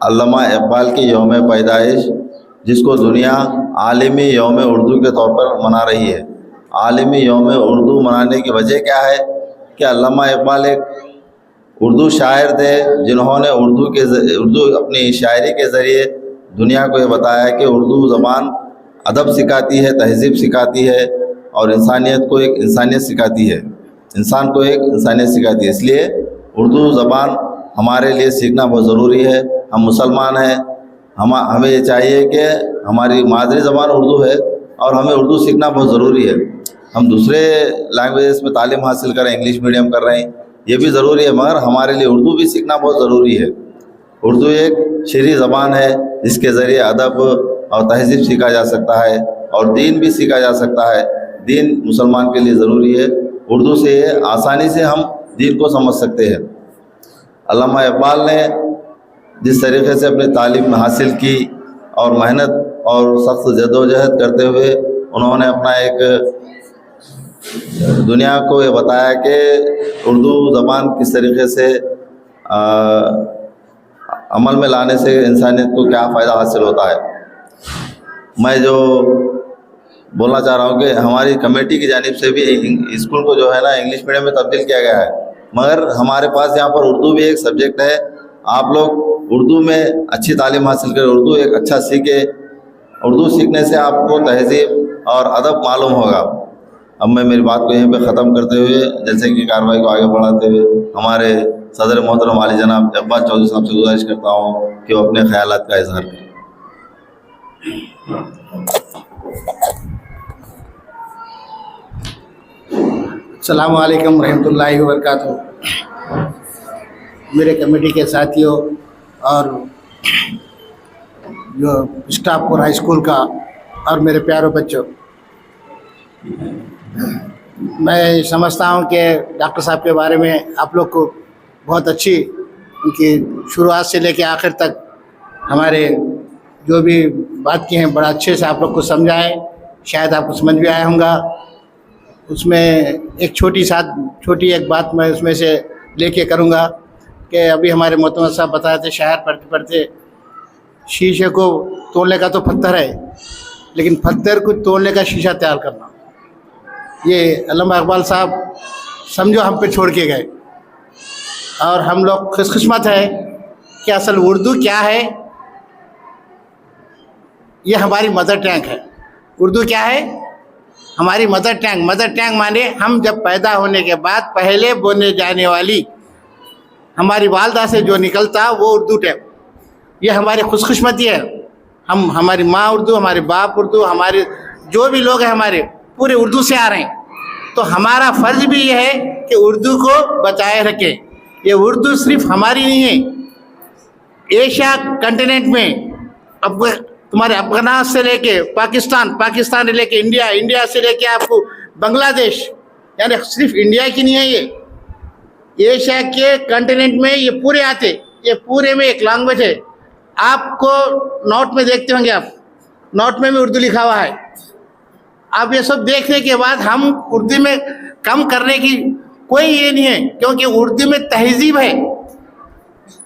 अल्लामा इकबाल की यौम पैदाइश, जिसको दुनिया आलमी यौम उर्दू के तौर पर मना रही है। आलमी यौम उर्दू मनाने की वजह क्या है कि अल्लामा इकबाल एक उर्दू शायर थे, जिन्होंने उर्दू अपनी शायरी के ज़रिए दुनिया को ये बताया कि उर्दू ज़बान अदब सिखाती है, तहज़ीब सिखाती है, और इंसानियत को एक इंसानियत सिखाती है, इंसान को एक इंसानियत सिखाती है। इसलिए उर्दू ज़बान हमारे लिए सीखना बहुत ज़रूरी है। हम मुसलमान हैं, हमें ये चाहिए कि हमारी मादरी ज़बान उर्दू है और हमें उर्दू सीखना बहुत ज़रूरी है। हम दूसरे लैंग्वेजेस में तालीम हासिल करें, इंग्लिश मीडियम कर रहे हैं, ये भी ज़रूरी है, मगर हमारे लिए उर्दू भी सीखना बहुत ज़रूरी है। उर्दू एक शीरी ज़बान है जिसके ज़रिए अदब और तहज़ीब सीखा जा सकता है और दीन भी सीखा जा सकता है। दीन मुसलमान के लिए ज़रूरी है। उर्दू से आसानी से हम दीन को समझ सकते हैं। अल्लामा इकबाल ने जिस तरीके से अपनी तालीम हासिल की और मेहनत और सख्त जद्दोजहद करते हुए उन्होंने अपना एक दुनिया को ये बताया कि उर्दू ज़बान किस तरीके से अमल में लाने से इंसानियत को क्या फ़ायदा हासिल होता है। मैं जो बोलना चाह रहा हूँ कि हमारी कमेटी की जानिब से भी स्कूल को जो है ना इंग्लिश मीडियम में तब्दील किया गया है, मगर हमारे पास यहाँ पर उर्दू भी एक सब्जेक्ट है। आप लोग उर्दू में अच्छी तालीम हासिल करें, उर्दू एक अच्छा सीखे। उर्दू सीखने से आपको तहज़ीब और अदब मालूम होगा। अब मैं मेरी बात को यहीं पे ख़त्म करते हुए, जैसे कि कार्रवाई को आगे बढ़ाते हुए, हमारे सदर मोहतरम वाली जनाब इकबाल चौधरी साहब से गुजारिश करता हूँ कि वो अपने ख्यालात का इजहार करें। अस्सलामु अलैकुम रहमतुल्लाहि व बरकातहू। मेरे कमेटी के साथियों और जो स्टाफ हाई स्कूल का और मेरे प्यारे बच्चों, मैं समझता हूं कि डॉक्टर साहब के बारे में आप लोग को बहुत अच्छी उनकी शुरुआत से लेकर आखिर तक हमारे जो भी बात की हैं बड़ा अच्छे से आप लोग को समझाएं, शायद आपको समझ भी आया होगा। उसमें एक छोटी एक बात मैं उसमें से लेके करूँगा कि अभी हमारे मोहतरम साहब बताए थे शायर पढ़ते पढ़ते शीशे को तोड़ने का तो पत्थर है, लेकिन पत्थर को तोड़ने का शीशा तैयार करना, ये अल्लामा इकबाल साहब समझो हम पे छोड़ के गए। और हम लोग खुशकिस्मत है कि असल उर्दू क्या है, ये हमारी मदर टंग है। उर्दू क्या है? हमारी मदर टंग। मदर टंग माने हम जब पैदा होने के बाद पहले बोलने जाने वाली हमारी वालदा से जो निकलता वो उर्दू टंग, ये हमारी खुशकिस्मती है। हम, हमारी माँ उर्दू, हमारे बाप उर्दू, हमारे जो भी लोग हैं हमारे पूरे उर्दू से आ रहे हैं। तो हमारा फ़र्ज़ भी ये है कि उर्दू को बचाए रखें। ये उर्दू सिर्फ हमारी नहीं है, एशिया कंटिनेंट में अब तुम्हारे अफगानिस्तान से लेके पाकिस्तान, पाकिस्तान से लेके इंडिया, इंडिया से लेके आपको बांग्लादेश, यानी सिर्फ इंडिया की नहीं है ये, एशिया के कंटिनेंट में ये पूरे आते, ये पूरे में एक लैंग्वेज है। आपको नोट में देखते होंगे आप, नोट में भी उर्दू लिखा हुआ है। आप ये सब देखने के बाद हम उर्दू में कम करने की कोई ये नहीं है, क्योंकि उर्दू में तहजीब है।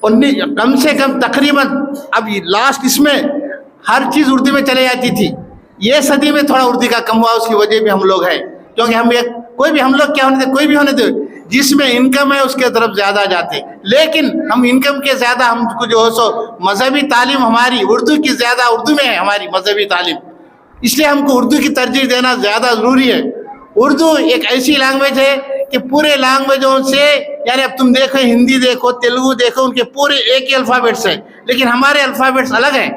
कम से कम तकरीबन अब लास्ट इसमें हर चीज़ उर्दू में चले जाती थी। ये सदी में थोड़ा उर्दू का कम हुआ, उसकी वजह भी हम लोग हैं, क्योंकि हम एक कोई भी हम लोग क्या होने दे, कोई भी होने दे, जिसमें इनकम है उसके तरफ ज़्यादा जाते। लेकिन हम इनकम के ज़्यादा हमको जो है सो मजहबी तालीम हमारी उर्दू की ज़्यादा, उर्दू में है हमारी मजहबी तालीम, इसलिए हमको उर्दू की तरजीह देना ज़्यादा ज़रूरी है। उर्दू एक ऐसी लैंग्वेज है कि पूरे लैंग्वेजों से, यानी अब तुम देखो हिंदी देखो, तेलुगु देखो, उनके पूरे एक ही अल्फ़ाबेट्स हैं, लेकिन हमारे अल्फ़ाबेट्स अलग हैं।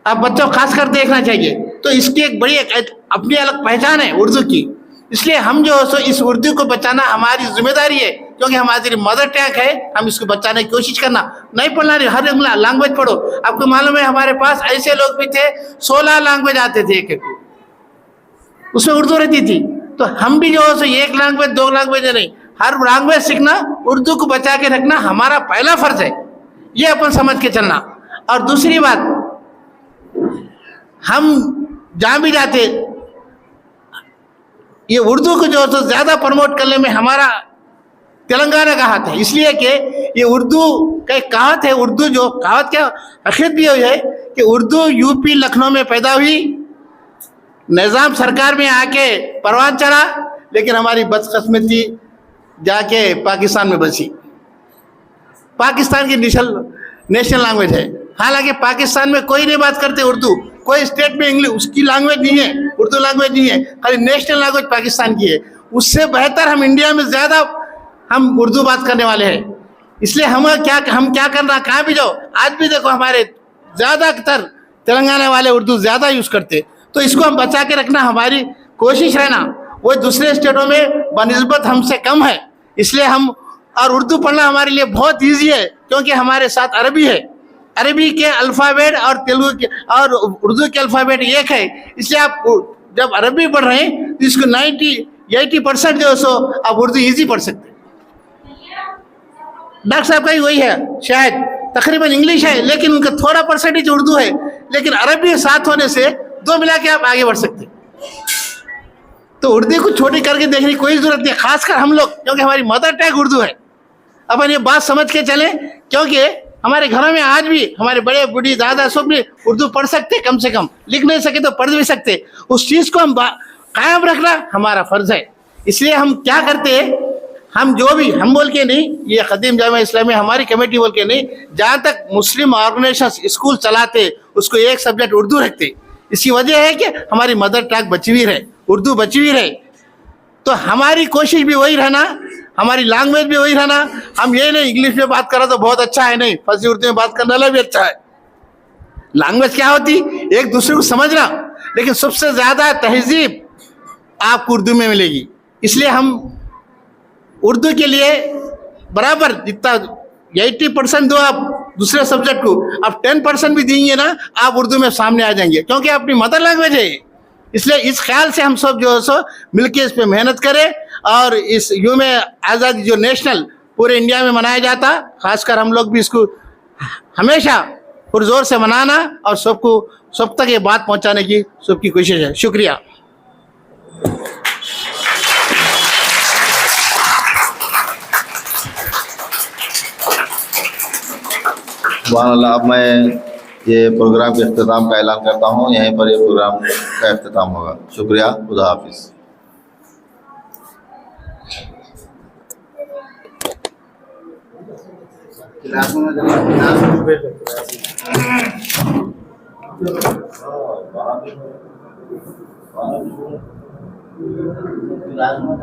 अब बच्चों खासकर देखना चाहिए, तो इसकी एक बड़ी अपनी अलग पहचान है उर्दू की। इसलिए हम जो सो इस उर्दू को बचाना हमारी जिम्मेदारी है, क्योंकि हमारी मदर टंग है, हम इसको बचाने की कोशिश करना। नहीं पढ़ना, हर लैंग्वेज पढ़ो। आपको मालूम है हमारे पास ऐसे लोग भी थे 16 लैंग्वेज आते थे, एक उसमें उर्दू रहती थी। तो हम भी जो है सो एक लैंग्वेज, 2 लैंग्वेज नहीं, हर लैंग्वेज सीखना, उर्दू को बचा के रखना हमारा पहला फर्ज है, ये अपन समझ के चलना। और दूसरी बात, हम जहाँ भी जाते ये उर्दू को जो है ज़्यादा प्रमोट करने में हमारा तेलंगाना का हाथ है, इसलिए कि ये उर्दू का एक कहावत है। उर्दू जो कहावत क्या हकीकत भी हुई है कि उर्दू यूपी लखनऊ में पैदा हुई, निज़ाम सरकार में आके परवान चढ़ा, लेकिन हमारी बदकिस्मती जाके पाकिस्तान में बसी। पाकिस्तान की नेशनल लैंग्वेज है, हालांकि पाकिस्तान में कोई नहीं बात करते उर्दू, कोई स्टेट में इंग्लिश उसकी लैंग्वेज नहीं है, उर्दू लैंग्वेज नहीं है, खाली नेशनल लैंग्वेज पाकिस्तान की है। उससे बेहतर हम इंडिया में ज़्यादा हम उर्दू बात करने वाले हैं। इसलिए हम क्या करना, कहाँ भी जाओ, आज भी देखो हमारे ज़्यादातर तेलंगाना वाले उर्दू ज़्यादा यूज़ करते। तो इसको हम बचा के रखना हमारी कोशिश है ना। वो दूसरे स्टेटों में बनिस्बत हमसे कम है, इसलिए हम, और उर्दू पढ़ना हमारे लिए बहुत ईजी है, क्योंकि हमारे साथ अरबी है। अरबी के अल्फ़ाबेट और तेलुगु के और उर्दू के अल्फ़ाबेट एक है, इसलिए आप जब अरबी पढ़ रहे हैं तो इसको 80% जो है सो आप उर्दू ईजी पढ़ सकते हैं। डॉक्टर साहब का ही वही है, शायद तकरीबन इंग्लिश है, लेकिन उनका थोड़ा परसेंटेज उर्दू है, लेकिन अरबी साथ होने से 2 मिला के आप आगे बढ़ सकते हैं। तो उर्दू को छोटी करके देखने की कोई ज़रूरत नहीं, खासकर हम लोग, क्योंकि हमारी मदर टंग उर्दू है। अपन ये बात समझ के चलें, क्योंकि हमारे घरों में आज भी हमारे बड़े बूढ़ी दादा सब भी उर्दू पढ़ सकते, कम से कम लिख नहीं सके तो पढ़ भी सकते। उस चीज़ को हम कायम रखना हमारा फ़र्ज़ है। इसलिए हम क्या करते हैं, हम जो भी हम बोल के नहीं, ये ख़दीम जामिया इस्लामिया हमारी कमेटी बोल के नहीं, जहाँ तक मुस्लिम ऑर्गेनाइजेशन स्कूल चलाते उसको एक सब्जेक्ट उर्दू रखते। इसकी वजह है कि हमारी मदर टंग बची हुई रहे, उर्दू बची हुई रहे। तो हमारी कोशिश भी वही रहना, हमारी लैंग्वेज भी वही रहना। हम ये नहीं इंग्लिश में बात करा तो बहुत अच्छा है, नहीं, फर्जी उर्दू में बात करने वाला भी अच्छा है। लैंग्वेज क्या होती, एक दूसरे को समझना, लेकिन सबसे ज़्यादा तहजीब आपको उर्दू में मिलेगी। इसलिए हम उर्दू के लिए बराबर जितना 80% दो आप दूसरे सब्जेक्ट को, आप 10% भी देंगे ना, आप उर्दू में सामने आ जाएंगे, क्योंकि अपनी मदर लैंग्वेज है। इसलिए इस ख्याल से हम सब जो है सो मिलके इस पे मेहनत करें। और इस यूम आज़ादी जो नेशनल पूरे इंडिया में मनाया जाता, खासकर हम लोग भी इसको हमेशा पुरजोर से मनाना और सब तक ये बात पहुंचाने की सबकी कोशिश है। शुक्रिया। सुभान अल्लाह। अब मैं ये प्रोग्राम के अख्ताम का ऐलान करता हूँ। यहीं पर ये प्रोग्राम का अख्ताम होगा। शुक्रिया। खुदा हाफिज़। राजमा